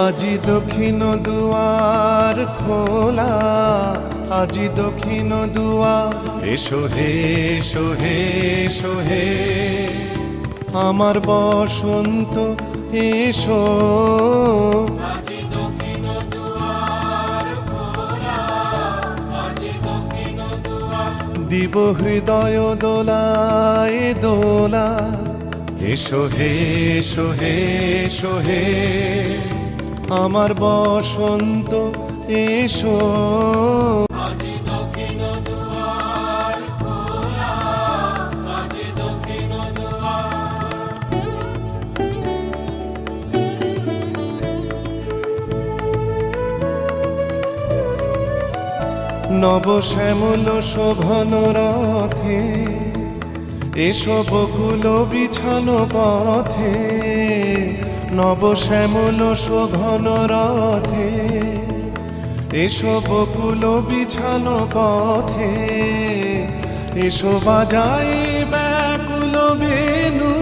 আজি দক্ষিণ দুয়ার খোলা, আজি দক্ষিণ দুয়ার। এসো হে এসো হে এসো হে আমার বসন্ত এসো। আজি দক্ষিণ দুয়ার খোলা, আজি দক্ষিণ দুয়ার। দিব হৃদয় দোলায় দোলা। এসো হে এসো হে এসো হে আমার বসন্ত এসো। আজি দক্ষিণ দুয়ার খোলা, আজি দক্ষিণ দুয়ার। নব শ্যামল শোভন রথে এসো বকুল বিছানো পথে। নব শ্যামল শোভন রথে এসো বকুল বিছানো পথে। এসো বাজাই ব্যাকুল বেনু,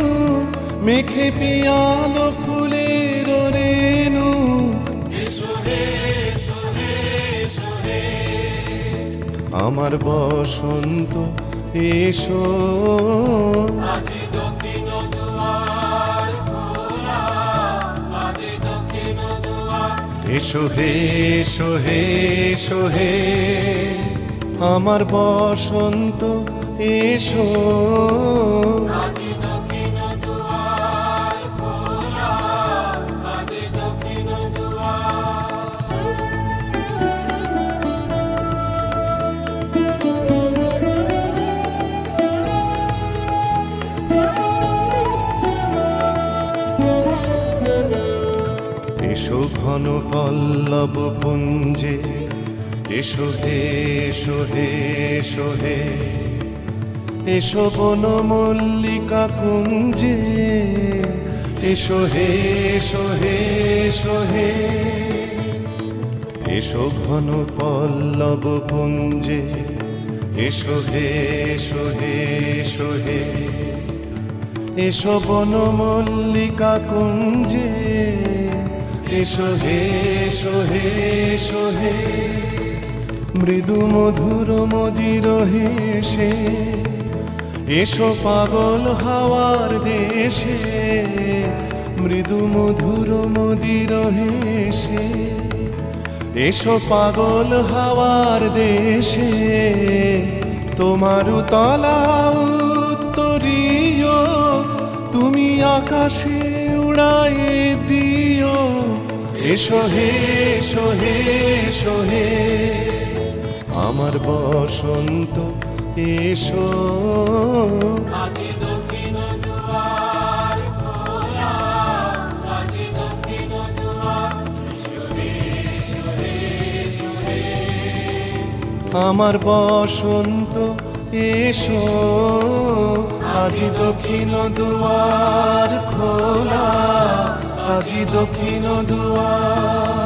মেখে পিয়ালো ফুলের রেণু। এসো হে এসো হে এসো হে আমার বসন্ত এসো। আজি দক্ষিণ দুয়ার খোলা, আজি দক্ষিণ দুয়ার। এসো হে এসো হে এসো হে আমার বসন্ত এসো। আজি দক্ষিণ দুয়ার খোলা, আজি দক্ষিণ দুয়ার। এসো ঘন পল্লব পুঞ্জে, এসো হে এসো হে এসো হে এসো বন মল্লিকা কুঞ্জে। এসো হে এসো হে এসো হে এসো ঘন পল্লব পুঞ্জে। এসো হে এসো হে এসো হে এসো বন মল্লিকা কুঞ্জে। এসো হে এসো হে এসো হে মৃদু মধুর মদির হেসে। এসো পাগল হাওয়ার দেশে, মৃদু মধুর মদির হেসে। এসো পাগল হাওয়ার দেশে, তোমার তলা উত্তরীয় তুমি আকাশে উড়ায়ে দিও। এসো হে এসো হে এসো হে আমার বসন্ত এসো। আজি দক্ষিণ দুয়ার খোলা, আজি দক্ষিণ দুয়ার। এসো হে এসো হে এসো হে আমার বসন্ত এসো। আজি দক্ষিণ দুয়ার খোলা, আজি দক্ষিণ দুয়ার।